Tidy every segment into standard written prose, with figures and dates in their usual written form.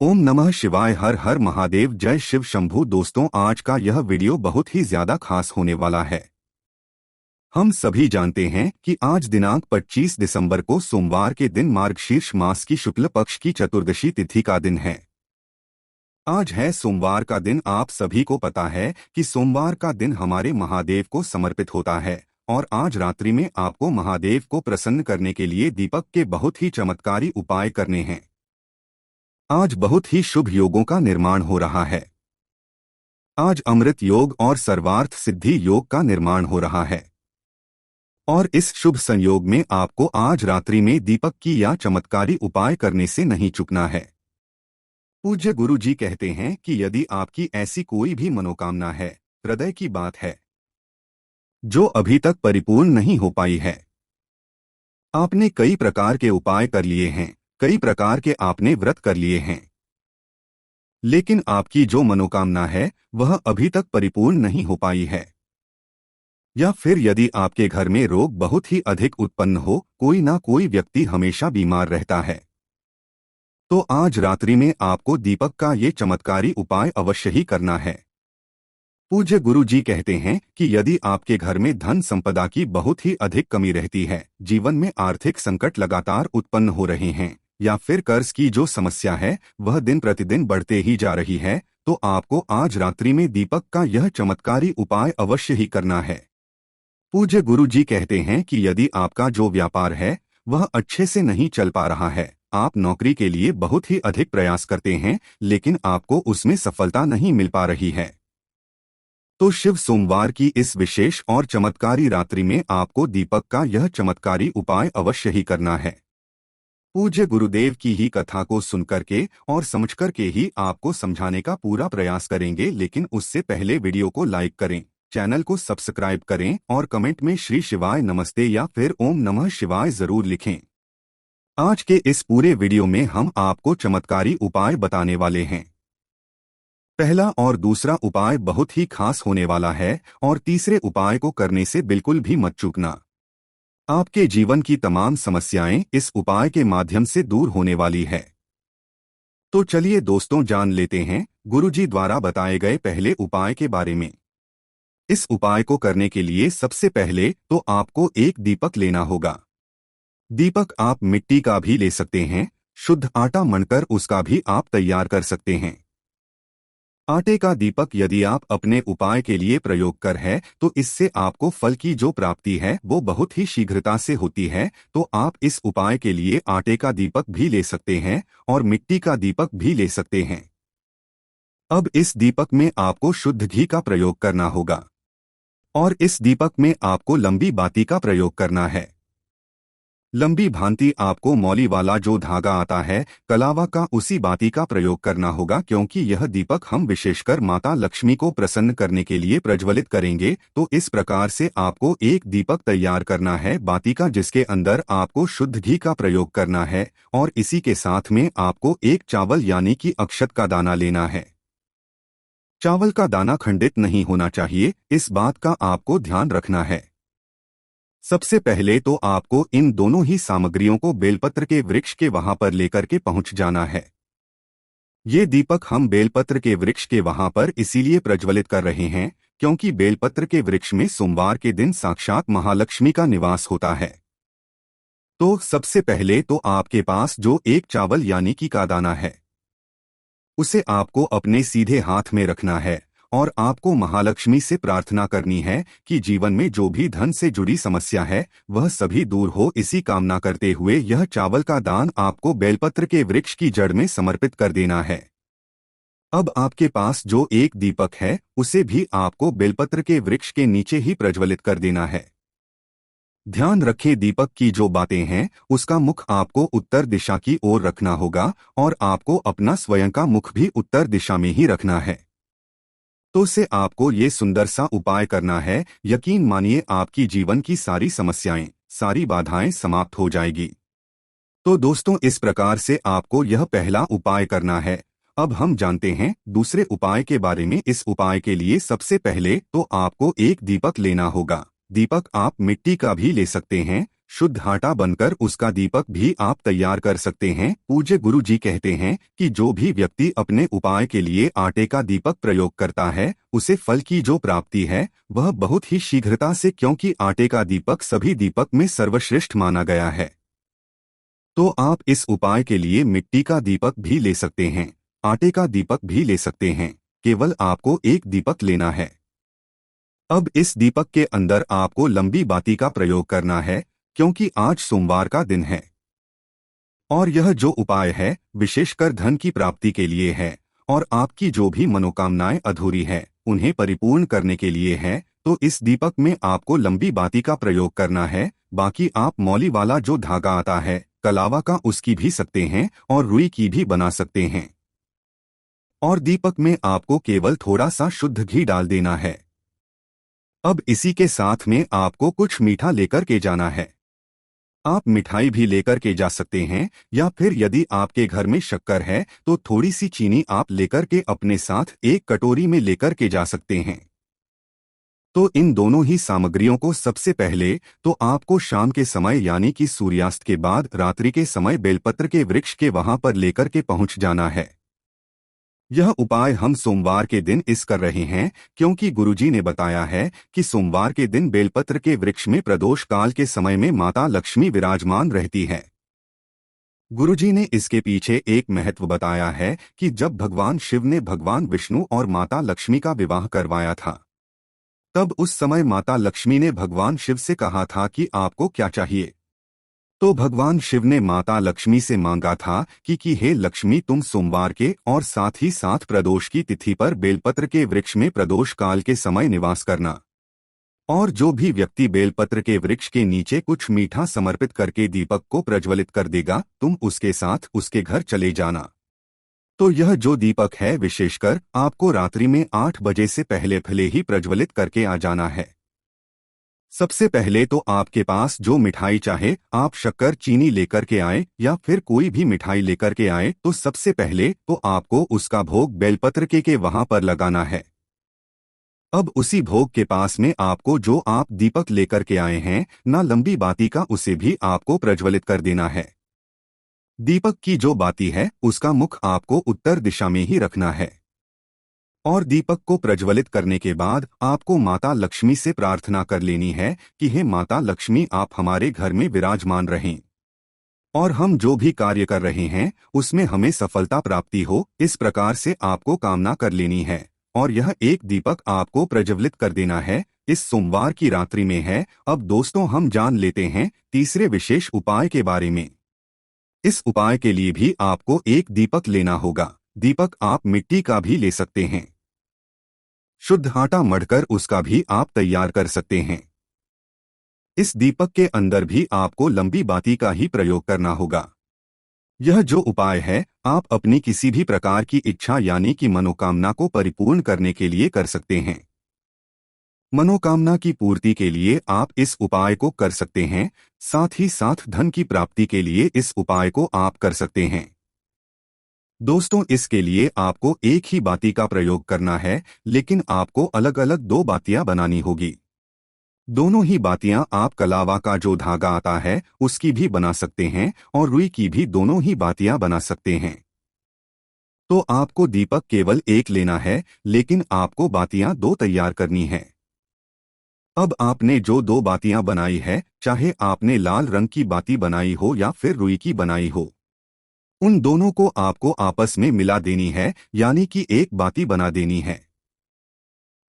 ओम नमः शिवाय। हर हर महादेव। जय शिव शंभू। दोस्तों, आज का यह वीडियो बहुत ही ज्यादा खास होने वाला है। हम सभी जानते हैं कि आज दिनांक 25 दिसंबर को सोमवार के दिन मार्गशीर्ष मास की शुक्ल पक्ष की चतुर्दशी तिथि का दिन है। आज है सोमवार का दिन। आप सभी को पता है कि सोमवार का दिन हमारे महादेव को समर्पित होता है और आज रात्रि में आपको महादेव को प्रसन्न करने के लिए दीपक के बहुत ही चमत्कारी उपाय करने हैं। आज बहुत ही शुभ योगों का निर्माण हो रहा है। आज अमृत योग और सर्वार्थ सिद्धि योग का निर्माण हो रहा है और इस शुभ संयोग में आपको आज रात्रि में दीपक की या चमत्कारी उपाय करने से नहीं चूकना है। पूज्य गुरु जी कहते हैं कि यदि आपकी ऐसी कोई भी मनोकामना है, हृदय की बात है, जो अभी तक परिपूर्ण नहीं हो पाई है, आपने कई प्रकार के उपाय कर लिए हैं, कई प्रकार के आपने व्रत कर लिए हैं, लेकिन आपकी जो मनोकामना है वह अभी तक परिपूर्ण नहीं हो पाई है, या फिर यदि आपके घर में रोग बहुत ही अधिक उत्पन्न हो, कोई ना कोई व्यक्ति हमेशा बीमार रहता है, तो आज रात्रि में आपको दीपक का ये चमत्कारी उपाय अवश्य ही करना है। पूज्य गुरु जी कहते हैं कि यदि आपके घर में धन संपदा की बहुत ही अधिक कमी रहती है, जीवन में आर्थिक संकट लगातार उत्पन्न हो रहे हैं, या फिर कर्ज की जो समस्या है वह दिन प्रतिदिन बढ़ते ही जा रही है, तो आपको आज रात्रि में दीपक का यह चमत्कारी उपाय अवश्य ही करना है। पूज्य गुरु जी कहते हैं कि यदि आपका जो व्यापार है वह अच्छे से नहीं चल पा रहा है, आप नौकरी के लिए बहुत ही अधिक प्रयास करते हैं लेकिन आपको उसमें सफलता नहीं मिल पा रही है, तो शिव सोमवार की इस विशेष और चमत्कारी रात्रि में आपको दीपक का यह चमत्कारी उपाय अवश्य ही करना है। पूज्य गुरुदेव की ही कथा को सुनकर के और समझकर के ही आपको समझाने का पूरा प्रयास करेंगे, लेकिन उससे पहले वीडियो को लाइक करें, चैनल को सब्सक्राइब करें और कमेंट में श्री शिवाय नमस्ते या फिर ओम नमः शिवाय जरूर लिखें। आज के इस पूरे वीडियो में हम आपको चमत्कारी उपाय बताने वाले हैं। पहला और दूसरा उपाय बहुत ही खास होने वाला है और तीसरे उपाय को करने से बिल्कुल भी मत चूकना। आपके जीवन की तमाम समस्याएं इस उपाय के माध्यम से दूर होने वाली है। तो चलिए दोस्तों, जान लेते हैं गुरुजी द्वारा बताए गए पहले उपाय के बारे में। इस उपाय को करने के लिए सबसे पहले तो आपको एक दीपक लेना होगा। दीपक आप मिट्टी का भी ले सकते हैं, शुद्ध आटा मढ़कर उसका भी आप तैयार कर सकते हैं। आटे का दीपक यदि आप अपने उपाय के लिए प्रयोग कर है तो इससे आपको फल की जो प्राप्ति है वो बहुत ही शीघ्रता से होती है, तो आप इस उपाय के लिए आटे का दीपक भी ले सकते हैं और मिट्टी का दीपक भी ले सकते हैं। अब इस दीपक में आपको शुद्ध घी का प्रयोग करना होगा और इस दीपक में आपको लंबी बाती का प्रयोग करना है। लंबी भांति आपको मौली वाला जो धागा आता है कलावा का, उसी बाती का प्रयोग करना होगा, क्योंकि यह दीपक हम विशेषकर माता लक्ष्मी को प्रसन्न करने के लिए प्रज्वलित करेंगे। तो इस प्रकार से आपको एक दीपक तैयार करना है बाती का, जिसके अंदर आपको शुद्ध घी का प्रयोग करना है और इसी के साथ में आपको एक चावल यानी कि अक्षत का दाना लेना है। चावल का दाना खंडित नहीं होना चाहिए, इस बात का आपको ध्यान रखना है। सबसे पहले तो आपको इन दोनों ही सामग्रियों को बेलपत्र के वृक्ष के वहां पर लेकर के पहुंच जाना है। ये दीपक हम बेलपत्र के वृक्ष के वहां पर इसीलिए प्रज्वलित कर रहे हैं क्योंकि बेलपत्र के वृक्ष में सोमवार के दिन साक्षात महालक्ष्मी का निवास होता है। तो सबसे पहले तो आपके पास जो एक चावल यानी कि का दाना है उसे आपको अपने सीधे हाथ में रखना है और आपको महालक्ष्मी से प्रार्थना करनी है कि जीवन में जो भी धन से जुड़ी समस्या है वह सभी दूर हो। इसी कामना करते हुए यह चावल का दान आपको बेलपत्र के वृक्ष की जड़ में समर्पित कर देना है। अब आपके पास जो एक दीपक है उसे भी आपको बेलपत्र के वृक्ष के नीचे ही प्रज्वलित कर देना है। ध्यान रखें, दीपक की जो बातें हैं उसका मुख आपको उत्तर दिशा की ओर रखना होगा और आपको अपना स्वयं का मुख भी उत्तर दिशा में ही रखना है। तो से आपको ये सुंदर सा उपाय करना है। यकीन मानिए आपकी जीवन की सारी समस्याएं, सारी बाधाएं समाप्त हो जाएगी। तो दोस्तों, इस प्रकार से आपको यह पहला उपाय करना है। अब हम जानते हैं दूसरे उपाय के बारे में। इस उपाय के लिए सबसे पहले तो आपको एक दीपक लेना होगा। दीपक आप मिट्टी का भी ले सकते हैं, शुद्ध आटा बनकर उसका दीपक भी आप तैयार कर सकते हैं। पूज्य गुरु जी कहते हैं कि जो भी व्यक्ति अपने उपाय के लिए आटे का दीपक प्रयोग करता है उसे फल की जो प्राप्ति है वह बहुत ही शीघ्रता से, क्योंकि आटे का दीपक सभी दीपक में सर्वश्रेष्ठ माना गया है। तो आप इस उपाय के लिए मिट्टी का दीपक भी ले सकते हैं, आटे का दीपक भी ले सकते हैं। केवल आपको एक दीपक लेना है। अब इस दीपक के अंदर आपको लंबी बाती का प्रयोग करना है, क्योंकि आज सोमवार का दिन है और यह जो उपाय है विशेषकर धन की प्राप्ति के लिए है और आपकी जो भी मनोकामनाएं अधूरी है उन्हें परिपूर्ण करने के लिए है। तो इस दीपक में आपको लंबी बाती का प्रयोग करना है। बाकी आप मौली वाला जो धागा आता है कलावा का उसकी भी सकते हैं और रुई की भी बना सकते हैं। और दीपक में आपको केवल थोड़ा सा शुद्ध घी डाल देना है। अब इसी के साथ में आपको कुछ मीठा लेकर के जाना है। आप मिठाई भी लेकर के जा सकते हैं या फिर यदि आपके घर में शक्कर है तो थोड़ी सी चीनी आप लेकर के अपने साथ एक कटोरी में लेकर के जा सकते हैं। तो इन दोनों ही सामग्रियों को सबसे पहले तो आपको शाम के समय यानी कि सूर्यास्त के बाद रात्रि के समय बेलपत्र के वृक्ष के वहां पर लेकर के पहुंच जाना है। यह उपाय हम सोमवार के दिन इस कर रहे हैं, क्योंकि गुरुजी ने बताया है कि सोमवार के दिन बेलपत्र के वृक्ष में प्रदोष काल के समय में माता लक्ष्मी विराजमान रहती है। गुरुजी ने इसके पीछे एक महत्व बताया है कि जब भगवान शिव ने भगवान विष्णु और माता लक्ष्मी का विवाह करवाया था तब उस समय माता लक्ष्मी ने भगवान शिव से कहा था कि आपको क्या चाहिए। तो भगवान शिव ने माता लक्ष्मी से मांगा था कि हे लक्ष्मी, तुम सोमवार के और साथ ही साथ प्रदोष की तिथि पर बेलपत्र के वृक्ष में प्रदोष काल के समय निवास करना और जो भी व्यक्ति बेलपत्र के वृक्ष के नीचे कुछ मीठा समर्पित करके दीपक को प्रज्वलित कर देगा तुम उसके साथ उसके घर चले जाना। तो यह जो दीपक है विशेषकर आपको रात्रि में 8 बजे से पहले ही प्रज्वलित करके आ जाना है। सबसे पहले तो आपके पास जो मिठाई चाहे आप शक्कर चीनी लेकर के आए या फिर कोई भी मिठाई लेकर के आए तो सबसे पहले तो आपको उसका भोग बेलपत्र के वहां पर लगाना है। अब उसी भोग के पास में आपको जो आप दीपक लेकर के आए हैं ना लंबी बाती का उसे भी आपको प्रज्वलित कर देना है। दीपक की जो बाती है उसका मुख आपको उत्तर दिशा में ही रखना है और दीपक को प्रज्वलित करने के बाद आपको माता लक्ष्मी से प्रार्थना कर लेनी है कि हे माता लक्ष्मी, आप हमारे घर में विराजमान रहें और हम जो भी कार्य कर रहे हैं उसमें हमें सफलता प्राप्ति हो। इस प्रकार से आपको कामना कर लेनी है और यह एक दीपक आपको प्रज्वलित कर देना है। इस सोमवार की रात्रि में है। अब दोस्तों हम जान लेते हैं तीसरे विशेष उपाय के बारे में। इस उपाय के लिए भी आपको एक दीपक लेना होगा। दीपक आप मिट्टी का भी ले सकते हैं, शुद्ध आटा मढ़कर उसका भी आप तैयार कर सकते हैं। इस दीपक के अंदर भी आपको लंबी बाती का ही प्रयोग करना होगा। यह जो उपाय है आप अपनी किसी भी प्रकार की इच्छा यानी कि मनोकामना को परिपूर्ण करने के लिए कर सकते हैं। मनोकामना की पूर्ति के लिए आप इस उपाय को कर सकते हैं, साथ ही साथ धन की प्राप्ति के लिए इस उपाय को आप कर सकते हैं। दोस्तों इसके लिए आपको एक ही बाती का प्रयोग करना है, लेकिन आपको अलग अलग 2 बातियां बनानी होगी। दोनों ही बातियां आप कलावा का जो धागा आता है उसकी भी बना सकते हैं और रुई की भी दोनों ही बातियां बना सकते हैं। तो आपको दीपक केवल एक लेना है, लेकिन आपको बातियां 2 तैयार करनी है। अब आपने जो 2 बातियां बनाई है, चाहे आपने लाल रंग की बाती बनाई हो या फिर रुई की बनाई हो, उन दोनों को आपको आपस में मिला देनी है, यानी कि एक बाती बना देनी है।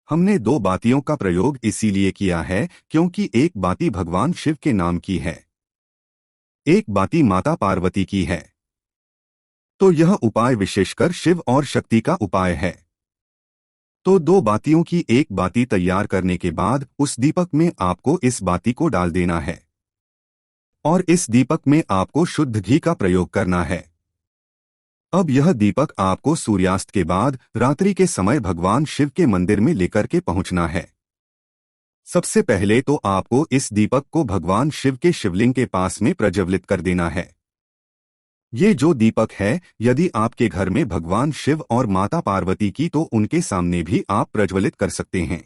हमने 2 बातियों का प्रयोग इसीलिए किया है क्योंकि एक बाती भगवान शिव के नाम की है, एक बाती माता पार्वती की है। तो यह उपाय विशेषकर शिव और शक्ति का उपाय है। तो 2 बातियों की एक बाती तैयार करने के बाद उस दीपक में आपको इस बाती को डाल देना है और इस दीपक में आपको शुद्ध घी का प्रयोग करना है। अब यह दीपक आपको सूर्यास्त के बाद रात्रि के समय भगवान शिव के मंदिर में लेकर के पहुंचना है। सबसे पहले तो आपको इस दीपक को भगवान शिव के शिवलिंग के पास में प्रज्वलित कर देना है। ये जो दीपक है यदि आपके घर में भगवान शिव और माता पार्वती की तो उनके सामने भी आप प्रज्वलित कर सकते हैं।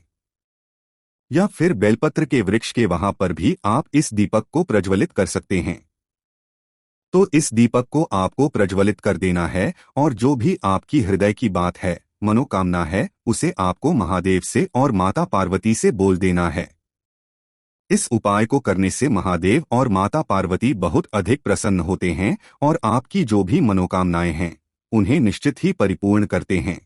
या फिर बेलपत्र के वृक्ष के वहां पर भी आप इस दीपक को प्रज्वलित कर सकते हैं। तो इस दीपक को आपको प्रज्वलित कर देना है और जो भी आपकी हृदय की बात है, मनोकामना है, उसे आपको महादेव से और माता पार्वती से बोल देना है। इस उपाय को करने से महादेव और माता पार्वती बहुत अधिक प्रसन्न होते हैं और आपकी जो भी मनोकामनाएं हैं उन्हें निश्चित ही परिपूर्ण करते हैं।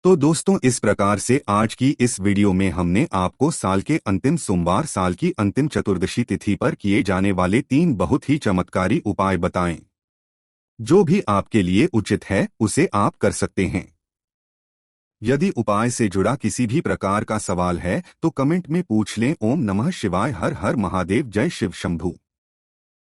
तो दोस्तों, इस प्रकार से आज की इस वीडियो में हमने आपको साल के अंतिम सोमवार, साल की अंतिम चतुर्दशी तिथि पर किए जाने वाले 3 बहुत ही चमत्कारी उपाय बताएं। जो भी आपके लिए उचित है उसे आप कर सकते हैं। यदि उपाय से जुड़ा किसी भी प्रकार का सवाल है तो कमेंट में पूछ लें। ओम नमः शिवाय। हर हर महादेव। जय शिव शंभू।